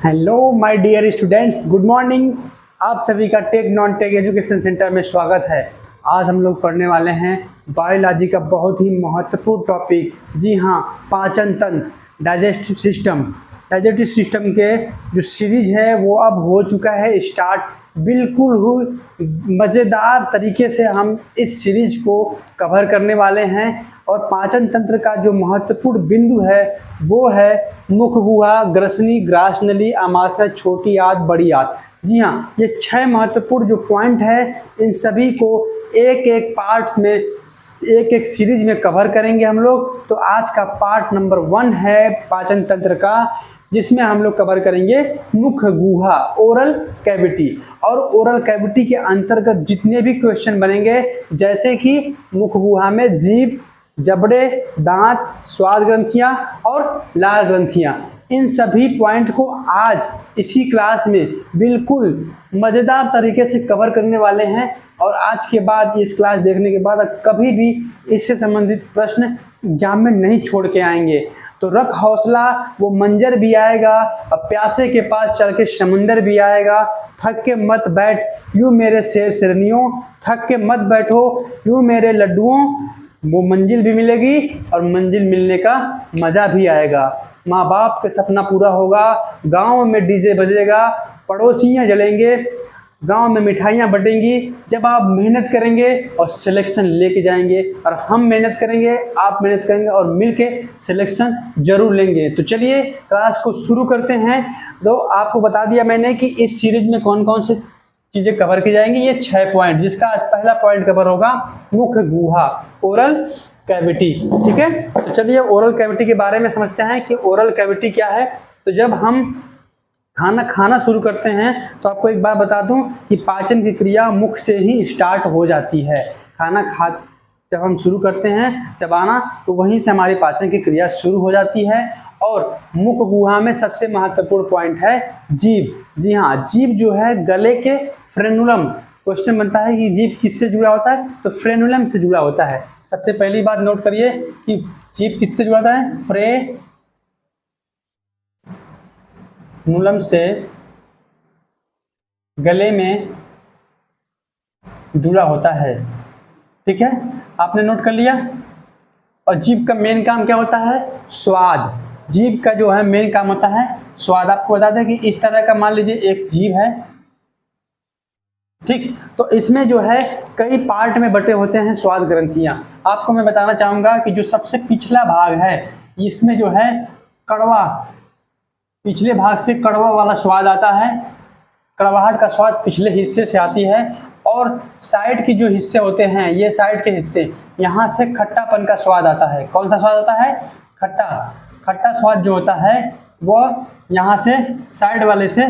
Hello my dear students, good morning. आप सभी का tech non tech education centre में स्वागत है। आज हम लोग पढ़ने वाले हैं बायोलॉजी का बहुत ही महत्वपूर्ण टॉपिक। जी हाँ, पाचन तंत्र, डाइजेस्टिव सिस्टम। डाइजेस्टिव सिस्टम के जो सीरीज है वो अब हो चुका है स्टार्ट। बिल्कुल ही मज़ेदार तरीके से हम इस सीरीज को कवर करने वाले हैं। और पाचन तंत्र का जो महत्वपूर्ण बिंदु है वो है मुख गुहा, ग्रसनी, ग्रास नली, आमाशय, छोटी आंत, बड़ी आंत। जी हाँ, ये 6 महत्वपूर्ण जो पॉइंट है इन सभी को एक एक पार्ट्स में, एक एक सीरीज में कवर करेंगे हम लोग। तो आज का पार्ट नंबर 1 है पाचन तंत्र का, जिसमें हम लोग कवर करेंगे मुख गुहा, ओरल कैविटी। और ओरल कैविटी के अंतर्गत जितने भी क्वेश्चन बनेंगे, जैसे कि मुख गुहा में जीभ, जबड़े, दांत, स्वाद ग्रंथियां और लाल ग्रंथियां, इन सभी पॉइंट को आज इसी क्लास में बिल्कुल मज़ेदार तरीके से कवर करने वाले हैं। और आज के बाद इस क्लास देखने के बाद कभी भी इससे संबंधित प्रश्न एग्जाम में नहीं छोड़ के आएंगे। तो रख हौसला, वो मंजर भी आएगा और प्यासे के पास चल के समंदर भी आएगा। थक के मत बैठ यूँ मेरे शेर शेरनियों, थक के मत बैठो यूँ मेरे लड्डुओं, वो मंजिल भी मिलेगी और मंजिल मिलने का मज़ा भी आएगा। माँ बाप का सपना पूरा होगा, गांव में डीजे बजेगा, पड़ोसियाँ जलेंगे, गांव में मिठाइयाँ बटेंगी जब आप मेहनत करेंगे और सिलेक्शन लेके जाएंगे। और हम मेहनत करेंगे, आप मेहनत करेंगे और मिलके सिलेक्शन जरूर लेंगे। तो चलिए क्लास को शुरू करते हैं। तो आपको बता दिया मैंने कि इस सीरीज में कौन कौन से चीज़ें कवर की जाएंगी। ये 6 पॉइंट, जिसका आज पहला पॉइंट कवर होगा मुख गुहा, ओरल कैविटी। ठीक है, तो चलिए ओरल कैविटी के बारे में समझते हैं कि ओरल कैविटी क्या है। तो जब हम खाना शुरू करते हैं तो आपको एक बात बता दूं कि पाचन की क्रिया मुख से ही स्टार्ट हो जाती है। जब हम शुरू करते हैं चबाना, तो वहीं से हमारी पाचन की क्रिया शुरू हो जाती है। और मुख गुहा में सबसे महत्वपूर्ण पॉइंट है जीभ। जी हाँ, जीभ जो है गले के फ्रेनुलम। क्वेश्चन बनता है कि जीभ किससे जुड़ा होता है, तो फ्रेनुलम से जुड़ा होता है। सबसे पहली बात नोट करिए कि जीभ किससे जुड़ा होता है, फ्रेनुलम से गले में जुड़ा होता है। ठीक है, आपने नोट कर लिया। और जीभ का मेन काम क्या होता है, स्वाद। जीभ का जो है मेन काम होता है स्वाद। आपको बता दें कि इस तरह का मान लीजिए एक जीभ है, ठीक, तो इसमें जो है कई पार्ट में बटे होते हैं स्वाद ग्रंथियां। आपको मैं बताना चाहूंगा कि जो सबसे पिछला भाग है इसमें जो है कड़वा, पिछले भाग से कड़वा वाला स्वाद आता है। कड़वाहट का स्वाद पिछले हिस्से से आती है। और साइड की जो हिस्से होते हैं, ये साइड के हिस्से, यहाँ से खट्टापन का स्वाद आता है। कौन सा स्वाद आता है, खट्टा स्वाद जो होता है वो यहाँ से साइड वाले से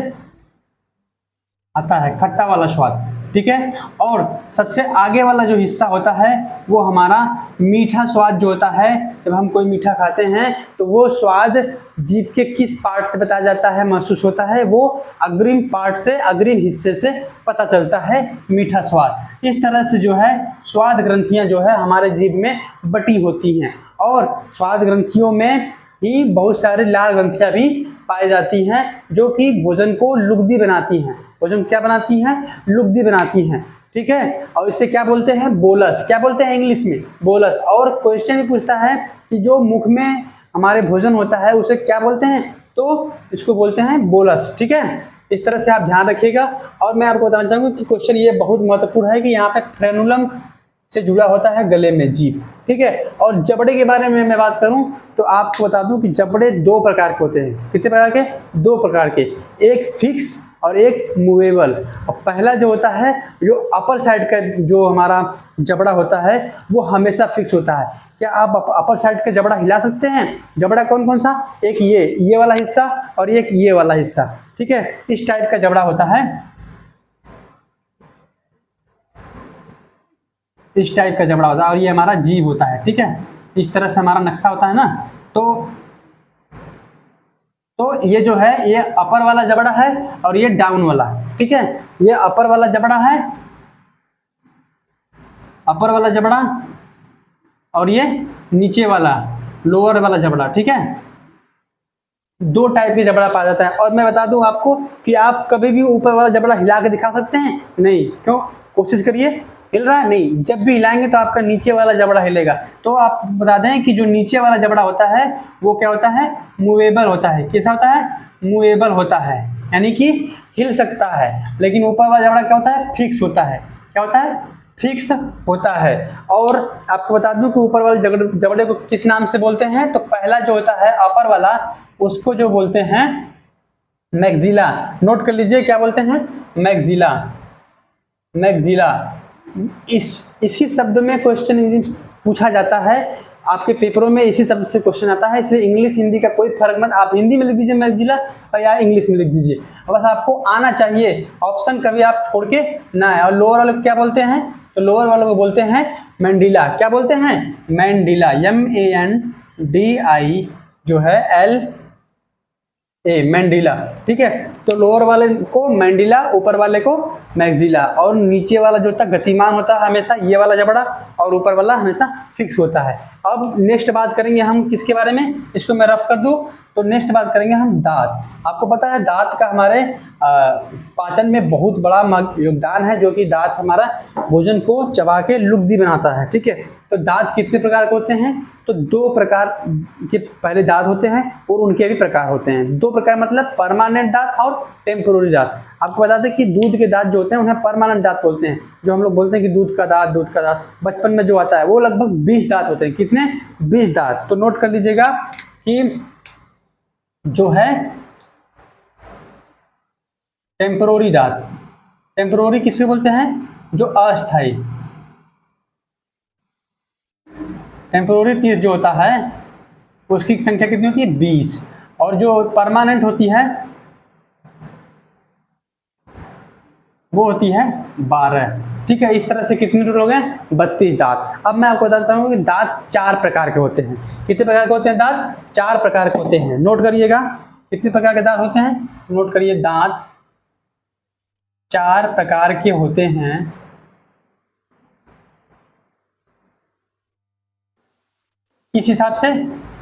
आता है, खट्टा वाला स्वाद। ठीक है, और सबसे आगे वाला जो हिस्सा होता है वो हमारा मीठा स्वाद जो होता है। जब हम कोई मीठा खाते हैं तो वो स्वाद जीभ के किस पार्ट से बताया जाता है, महसूस होता है, वो अग्रिम पार्ट से, अग्रिम हिस्से से पता चलता है मीठा स्वाद। इस तरह से जो है स्वाद ग्रंथियां जो है हमारे जीभ में बटी होती हैं। और स्वाद ग्रंथियों में ही बहुत सारी लाल ग्रंथियां भी पाई जाती हैं, जो कि भोजन को लुगदी बनाती हैं। भोजन क्या बनाती हैं, लुगदी बनाती हैं। ठीक है, और इसे क्या बोलते हैं, बोलस। क्या बोलते हैं इंग्लिश में, बोलस। और क्वेश्चन भी पूछता है कि जो मुख में हमारे भोजन होता है उसे क्या बोलते हैं, तो इसको बोलते हैं बोलस। ठीक है, इस तरह से आप ध्यान रखिएगा। और मैं आपको बताना चाहूँगा कि क्वेश्चन ये बहुत महत्वपूर्ण है कि यहाँ पे फ्रेनुलम से जुड़ा होता है गले में जीभ। ठीक है, और जबड़े के बारे में मैं बात करूं तो आपको बता दूं कि जबड़े 2 प्रकार के होते हैं। कितने प्रकार के, 2 प्रकार के, एक फिक्स और एक मूवेबल। और पहला जो होता है, जो अपर साइड का जो हमारा जबड़ा होता है वो हमेशा फिक्स होता है। क्या आप अपर साइड का जबड़ा हिला सकते हैं? जबड़ा कौन कौन सा, एक ये वाला हिस्सा और एक ये वाला हिस्सा। ठीक है, इस टाइप का जबड़ा होता है, इस टाइप का जबड़ा होता है। और ये हमारा जीभ होता है। ठीक है, इस तरह से हमारा नक्शा होता है ना। तो ये जो है ये अपर वाला जबड़ा है और ये डाउन वाला है। ठीक है, ये अपर वाला जबड़ा है, अपर वाला जबड़ा, और ये नीचे वाला लोअर वाला जबड़ा। ठीक है, दो टाइप की जबड़ा पाया जाता है। और मैं बता दूं आपको कि आप कभी भी ऊपर वाला जबड़ा हिला के दिखा सकते हैं? नहीं। क्यों? कोशिश करिए। हिल रहा है? नहीं। जब भी हिलाएंगे तो आपका नीचे वाला जबड़ा हिलेगा। तो आप बता दें कि जो नीचे वाला जबड़ा होता है वो क्या होता है? मूवेबल होता है। कैसा होता है? मूवेबल होता है, यानी कि हिल सकता है। लेकिन ऊपर वाला जबड़ा क्या होता है? फिक्स होता है। क्या होता है? फिक्स होता है। और आपको बता दूं कि ऊपर वाले जबड़े को किस नाम से बोलते हैं? तो पहला जो होता है अपर वाला, उसको जो बोलते हैं मैक्सिला। नोट कर लीजिए, क्या बोलते हैं? मैक्सिला। मैक्सिला। इसी शब्द में क्वेश्चन पूछा जाता है आपके पेपरों में, इसी शब्द से क्वेश्चन आता है। इसलिए इंग्लिश हिंदी का कोई फर्क मत, आप हिंदी में लिख दीजिए मैक्सिला या इंग्लिश में लिख दीजिए, बस आपको आना चाहिए। ऑप्शन कभी आप छोड़ के ना है। और लोअर वाले क्या बोलते हैं? तो लोअर वालों को बोलते हैं मैंडिला। क्या बोलते हैं? मैंडिला। MANDI जो है LA, मैंडिला। ठीक है। तो लोअर वाले को मैंडिला, ऊपर वाले को मैक्सिला। और नीचे वाला जो होता है गतिमान होता है हमेशा, ये वाला जबड़ा, और ऊपर वाला हमेशा फिक्स होता है। अब नेक्स्ट बात करेंगे हम किसके बारे में? इसको मैं रफ कर दूं तो नेक्स्ट बात करेंगे हम दांत। आपको पता है दांत का हमारे पाचन में बहुत बड़ा योगदान है, जो कि दांत हमारा भोजन को चबा के लुगदी बनाता है। ठीक है। तो दांत कितने प्रकार के होते हैं? तो दो प्रकार के पहले दांत होते हैं और उनके भी प्रकार होते हैं। दो प्रकार मतलब परमानेंट दांत और टेम्पोररी दांत। आपको बता दें कि दूध के दांत जो होते हैं उन्हें परमानेंट दांत बोलते हैं। जो हम लोग बोलते हैं कि दूध का दांत बचपन में जो आता है वो लगभग 20 दांत होते हैं। कितने? 20 दांत। तो नोट कर लीजिएगा कि जो है टेम्पोररी दांत, टेम्पोररी किसको बोलते हैं? जो अस्थायी। टेम्पोररी 30 जो होता है उसकी संख्या कितनी होती है? 20। और जो परमानेंट होती है वो होती है 12। ठीक है। इस तरह से कितने टोटल हो गए? 32 दांत। अब मैं आपको बताता हूँ कि दांत 4 प्रकार के होते हैं। कितने प्रकार के होते हैं दांत? 4 प्रकार के होते हैं। नोट करिएगा कितने प्रकार के दांत होते हैं। नोट करिए, दांत 4 प्रकार के होते हैं। किस हिसाब से?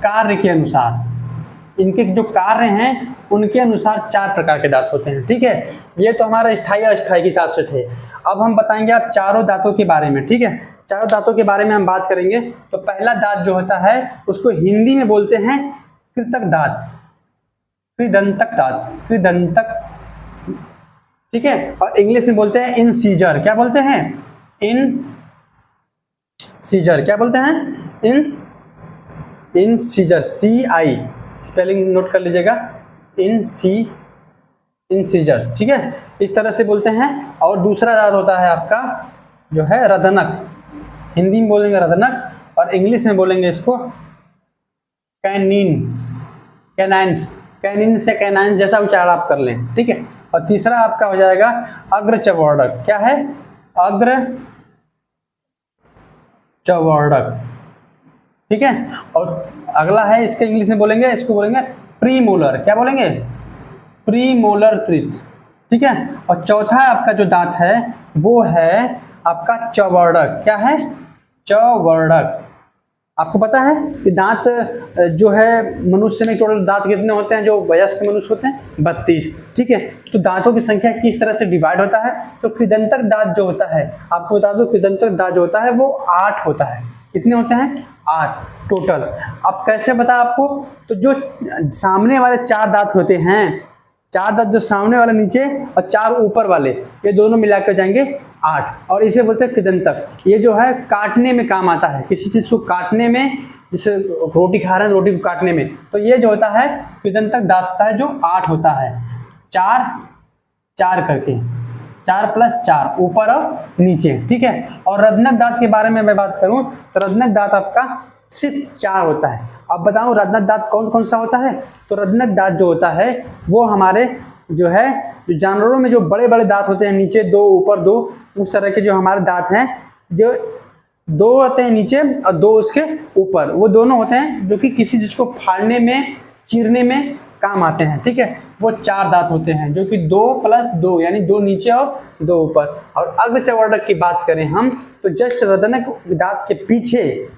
कार्य के अनुसार। इनके जो कार्य हैं उनके अनुसार 4 प्रकार के दांत होते हैं। ठीक है। ये तो हमारा स्थायी अस्थायी के हिसाब से थे। अब हम बताएंगे आप चारों दांतों के बारे में। ठीक है। चारों दांतों के बारे में हम बात करेंगे। तो पहला दांत जो होता है उसको हिंदी में बोलते हैं कृतक दांत, कृदंतक दांत, कृदंतक। ठीक है। और इंग्लिश में बोलते हैं इनसीजर। क्या बोलते हैं? इनसीजर। क्या बोलते हैं? इनसीजर। CI स्पेलिंग नोट कर लीजिएगा, इनसीजर। ठीक है। इस तरह से बोलते हैं। और दूसरा दांत होता है आपका जो है रदनक। हिंदी में बोलेंगे रदनक और इंग्लिश में बोलेंगे इसको कैनिन्स। कैनाइन्स। कैनिन से कैनाइन जैसा उच्चारण आप कर लें। ठीक है। और तीसरा आपका हो जाएगा अग्रचवर्णक। क्या है? अग्रचवर्णक। ठीक है। और अगला है इसके इंग्लिश में बोलेंगे, इसको बोलेंगे प्रीमोलर। क्या बोलेंगे? Premolar teeth. ठीक है। और चौथा आपका जो दांत है वो है आपका चवर्णक। क्या है? चवर्णक। आपको पता है कि दांत जो है मनुष्य में टोटल दांत कितने होते हैं? जो वयस्क मनुष्य होते हैं 32। ठीक है। तो दांतों की संख्या किस तरह से डिवाइड होता है? तो कृदंतक दांत जो होता है, आपको बता दूं कृदंतक दांत जो होता है वो 8 होता है। कितने होते हैं? 8 टोटल। अब कैसे बता आपको? तो जो सामने वाले 4 दांत होते हैं, 4 दांत जो सामने वाले नीचे और 4 ऊपर वाले, ये दोनों मिलाकर जाएंगे 8। और इसे बोलते हैं कृदंतक। ये जो है काटने में काम आता है, किसी चीज को काटने में, जैसे रोटी खा रहे हैं रोटी को काटने में, तो ये जो होता है कृदंतक दांत होता है जो 8 होता है। 4 करके, 4 + 4 ऊपर और नीचे। ठीक है। और रदनक दांत के बारे में मैं बात करूं तो रदनक दांत आपका सिर्फ 4 होता है। अब बताऊं रदनक दांत कौन कौन सा होता है? तो रदनक दांत जो होता है वो हमारे जो है जो जानवरों में जो बड़े बड़े दांत होते हैं, नीचे 2 ऊपर 2, उस तरह के जो हमारे दांत हैं, जो 2 होते हैं नीचे और 2 उसके ऊपर, वो दोनों होते हैं जो कि किसी चीज को फाड़ने में, चीरने में काम आते हैं। ठीक है। वो 4 दांत होते हैं जो कि 2 + 2 यानी 2 नीचे और 2 ऊपर। और अग्रचवर्णक की बात करें हम तो जस्ट रदनक दांत के पीछे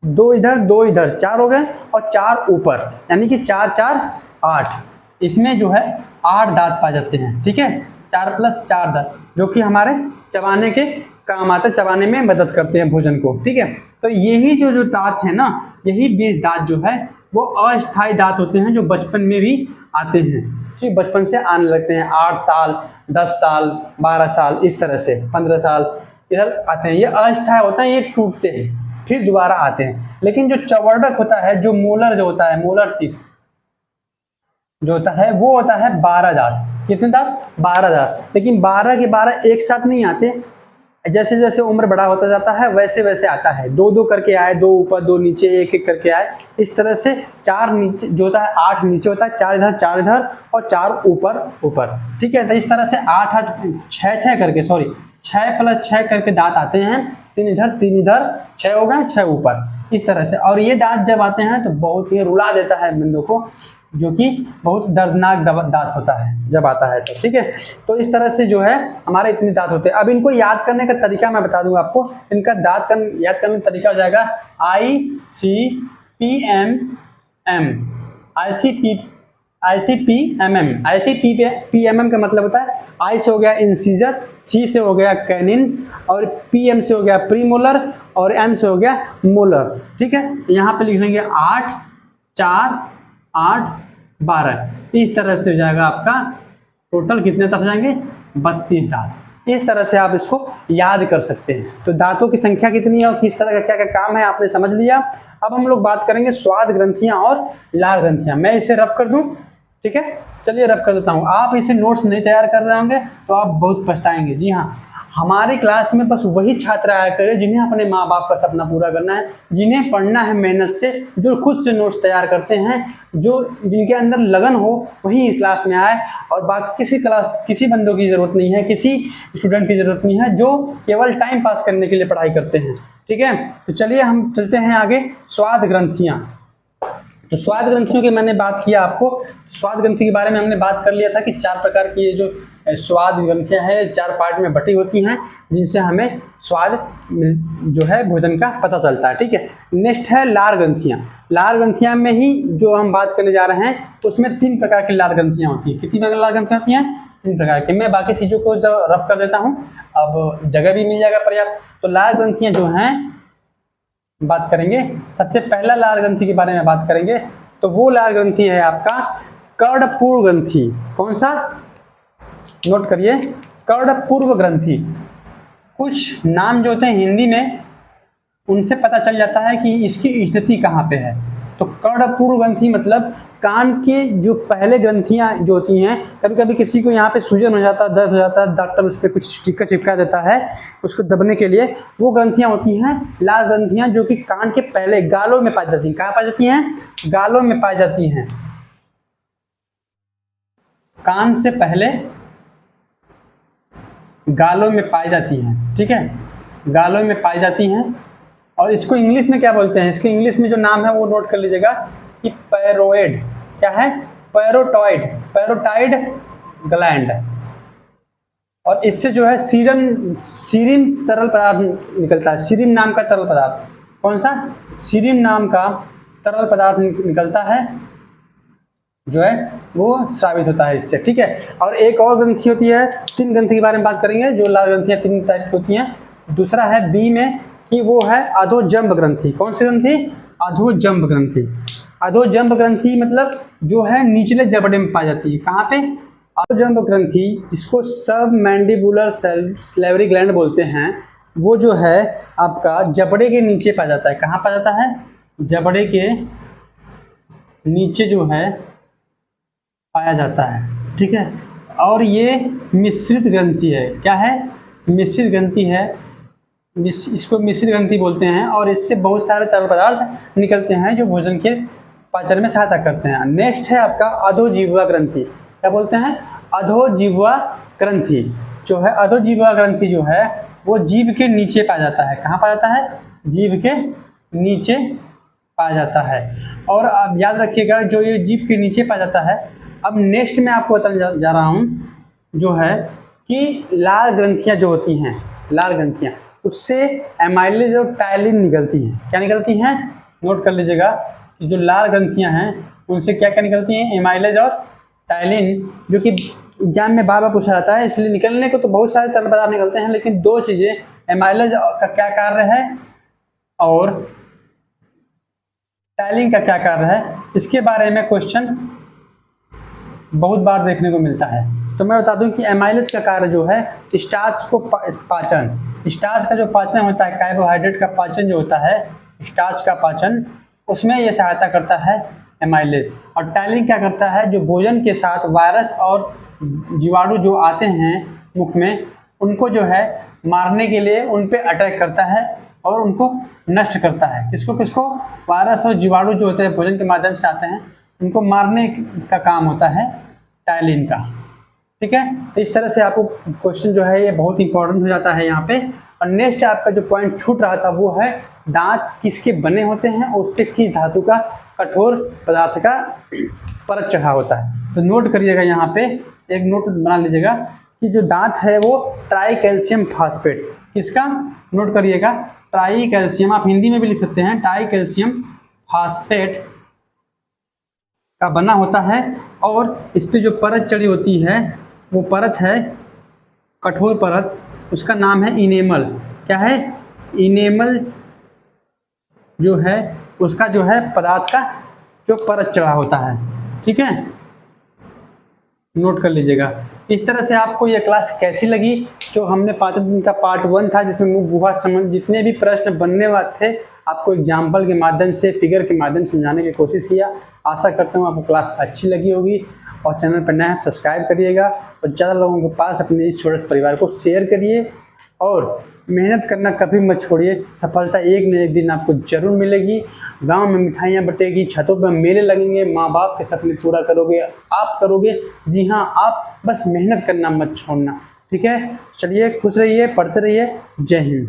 2 इधर 2 इधर 4 हो गए और 4 ऊपर, यानी कि 4 4 8। इसमें जो है 8 दांत पाए जाते हैं, ठीक है, 4 + 4 दांत, जो कि हमारे चबाने के काम आते हैं, चबाने में मदद करते हैं भोजन को, ठीक है। तो यही जो दांत है ना, यही 20 दांत जो है वो अस्थायी दांत होते हैं, जो बचपन में भी आते हैं, ठीक, बचपन से आने लगते हैं, 8 साल, 10 साल, 12 साल, इस तरह से 15 साल इधर आते हैं। ये अस्थायी होता है, ये टूटते हैं फिर दोबारा आते हैं। लेकिन जो चवर्णक होता है, जो मोलर जो होता है, मोलर टीथ जो होता है वो होता है 12 दांत। कितने दांत? 12 दांत। लेकिन 12 के 12 एक साथ नहीं आते, जैसे जैसे उम्र बड़ा होता जाता है वैसे वैसे आता है, 2-2 करके आए, 2 ऊपर 2 नीचे, 1-1 करके आए, इस तरह से 4 नीचे जो होता है, 8 नीचे होता है, 4 इधर 4 इधर और 4 ऊपर, ठीक है। तो इस तरह से 8-8 6 करके, सॉरी 6 + 6 करके दांत आते हैं, 3 इधर 6 हो गए, 6 ऊपर, इस तरह से। और ये दांत जब आते हैं तो बहुत ही रुला देता है बंदों को, जो कि बहुत दर्दनाक दांत होता है जब आता है तो, ठीक है। तो इस तरह से जो है हमारे इतने दांत होते हैं। अब इनको याद करने का तरीका मैं बता दूंगा आपको। इनका याद करने का तरीका हो जाएगा ICPMM का मतलब होता है, आई से हो गया इंसीजर, सी से हो गया कैनिन, और PM से हो गया प्रीमोलर, और M से हो गया मोलर, ठीक है। यहाँ पे लिख लेंगे 8 4 8 12, इस तरह से हो जाएगा आपका टोटल कितने दांत हो जाएंगे? 32 दांत। इस तरह से आप इसको याद कर सकते हैं। तो दांतों की संख्या कितनी है और किस तरह का क्या क्या काम है आपने समझ लिया। अब हम लोग बात करेंगे स्वाद ग्रंथियां और लार ग्रंथियां। मैं इसे रफ कर दूं, ठीक है, चलिए रफ कर देता हूं। आप इसे नोट्स नहीं तैयार कर रहे होंगे तो आप बहुत पछताएंगे। जी हाँ, हमारी क्लास में बस वही छात्र आया करें जिन्हें अपने माँ बाप का सपना पूरा करना है, जिन्हें पढ़ना है मेहनत से, जो खुद से नोट्स तैयार करते हैं, जो जिनके अंदर लगन हो, वही क्लास में आए। और बाकी किसी बंदों की जरूरत नहीं है, किसी स्टूडेंट की जरूरत नहीं है जो केवल टाइम पास करने के लिए पढ़ाई करते हैं, ठीक है। तो चलिए हम चलते हैं आगे। स्वाद ग्रंथियाँ। तो स्वाद ग्रंथियों की मैंने बात किया आपको। स्वाद ग्रंथि के बारे में हमने बात कर लिया था कि 4 प्रकार की ये जो स्वाद ग्रंथियां हैं 4 पार्ट में बटी होती हैं, जिनसे हमें स्वाद जो है भोजन का पता चलता है, ठीक है। नेक्स्ट है लार ग्रंथियां। लार ग्रंथियां में ही जो हम बात करने जा रहे हैं उसमें 3 प्रकार की लार ग्रंथियां होती हैं। कितनी प्रकार की लार ग्रंथियां होती हैं? 3 प्रकार की। मैं बाकी चीज़ों को जब रफ कर देता हूँ, अब जगह भी मिल जाएगा पर्याप्त। तो लार ग्रंथियां जो हैं बात करेंगे, सबसे पहला लार ग्रंथि के बारे में बात करेंगे। तो वो लार ग्रंथि है आपका कर्णपूर्व ग्रंथि। कौन सा? नोट करिए, कर्णपूर्व ग्रंथि। कुछ नाम जो होते हैं हिंदी में, उनसे पता चल जाता है कि इसकी स्थिति कहाँ पे है। तो कर्णपूर्व ग्रंथि मतलब कान के जो पहले ग्रंथियां जो होती हैं, कभी कभी किसी को यहाँ पे सूजन हो जाता है, दर्द हो जाता है, डॉक्टर उस पर कुछ स्टिकर चिपका देता है उसको दबने के लिए, वो ग्रंथियां होती हैं लार ग्रंथियां, जो कि कान के पहले गालों में पाई जाती हैं। कहाँ पाई जाती हैं? गालों में पाई जाती हैं। कान से पहले गालों में पाई जाती हैं, ठीक है, गालों में पाई जाती हैं। और इसको इंग्लिश में क्या बोलते हैं? इसके इंग्लिश में जो नाम है वो नोट कर लीजिएगा कि पैरोइड। क्या है? पैरोटाइड ग्लैंड। और इससे जो है सीरिन तरल पदार्थ निकलता है। सीरिन नाम का तरल पदार्थ। कौन सा? सीरिन नाम का तरल पदार्थ निकलता है, जो है वो स्रावित होता है इससे, ठीक है। और एक और ग्रंथि होती है, 3 ग्रंथि के बारे में बात करेंगे, जो लार ग्रंथियां 3 टाइप की होती हैं। दूसरा है बी में कि वो है अधोजंब ग्रंथि। कौन सी ग्रंथि? अधोजंब ग्रंथि। अधोजंब ग्रंथि मतलब जो है निचले जबड़े में पाई जाती है। कहाँ पे? अधोजंब ग्रंथि, जिसको सब मैंडिबुलर सैलिवरी ग्लैंड बोलते हैं, वो जो है आपका जबड़े के नीचे पाया जाता है। कहाँ पाया जाता है? जबड़े के नीचे जो है पाया जाता है, ठीक है। और ये मिश्रित ग्रंथि है। क्या है? मिश्रित ग्रंथि है। इसको मिश्रित ग्रंथि बोलते हैं। और इससे बहुत सारे तरल पदार्थ निकलते हैं जो भोजन के पाचन में सहायता करते हैं। नेक्स्ट है आपका अधोजिह्वा ग्रंथि। क्या बोलते हैं? अधोजिह्वा ग्रंथि। जो है अधोजिह्वा ग्रंथि जो है वो जीभ के नीचे पाया जाता है। कहाँ पाया जाता है? जीभ के नीचे पाया जाता है। और आप याद रखिएगा, जो ये जीभ के नीचे पाया जाता है। अब नेक्स्ट में आपको बताने जा रहा हूँ जो है कि लार ग्रंथियाँ जो होती हैं, लार ग्रंथियाँ, उससे एमाइलेज और टायलिन निकलती हैं। क्या निकलती हैं? नोट कर लीजिएगा कि जो लार ग्रंथियाँ हैं उनसे क्या क्या निकलती हैं, एमाइलेज और टाइलिन, जो कि एग्जाम में बार बार पूछा जाता है। इसलिए निकलने को तो बहुत सारे तरल पदार्थ निकलते हैं, लेकिन दो चीजें, एमाइलेज का क्या कार्य है और टाइलिन का क्या कार्य है, इसके बारे में क्वेश्चन बहुत बार देखने को मिलता है। तो मैं बता दूं कि एमाइलेज का कार्य जो है स्टार्च को पाचन, स्टार्च का जो पाचन होता है, कार्बोहाइड्रेट का पाचन जो होता है, स्टार्च का पाचन, उसमें यह सहायता करता है एमाइलेज। और टाइलिन क्या करता है, जो भोजन के साथ वायरस और जीवाणु जो आते हैं मुख में, उनको जो है मारने के लिए उन पे अटैक करता है और उनको नष्ट करता है। किसको किसको, वायरस और जीवाणु जो होते हैं भोजन के माध्यम से आते हैं, उनको मारने का काम होता है टाइलिन का। ठीक है, तो इस तरह से आपको क्वेश्चन जो है ये बहुत इंपॉर्टेंट हो जाता है यहाँ पे। और नेक्स्ट आपका जो पॉइंट छूट रहा था वो है दांत किसके बने होते हैं और उस पर किस धातु का कठोर पदार्थ का परत चढ़ा होता है। तो नोट करिएगा, यहाँ पे एक नोट बना लीजिएगा कि जो दांत है वो ट्राई कैल्शियम फास्फेट, किसका, नोट करिएगा, ट्राई कैल्शियम, आप हिंदी में भी लिख सकते हैं, ट्राई कैल्शियम फास्फेट का बना होता है। और इस पे जो परत चढ़ी होती है वो परत है कठोर परत, उसका नाम है इनेमल। क्या है, इनेमल जो है उसका जो है पदार्थ का जो परत चढ़ा होता है। ठीक है, नोट कर लीजिएगा। इस तरह से आपको ये क्लास कैसी लगी, जो हमने 5 दिन का पार्ट 1 था, जिसमें मुख गुहा संबंध जितने भी प्रश्न बनने वाले थे आपको एग्जाम्पल के माध्यम से, फिगर के माध्यम से समझाने की कोशिश किया। आशा करता हूँ आपको क्लास अच्छी लगी होगी। और चैनल पर नया सब्सक्राइब करिएगा और ज़्यादा लोगों के पास अपने इस छोटे से परिवार को शेयर करिए। और मेहनत करना कभी मत छोड़िए, सफलता एक न एक दिन आपको जरूर मिलेगी। गांव में मिठाइयाँ बटेगी, छतों पर मेले लगेंगे, माँ बाप के सपने पूरा करोगे, आप करोगे। जी हाँ, आप बस मेहनत करना मत छोड़ना। ठीक है, चलिए खुश रहिए, पढ़ते रहिए। जय हिंद।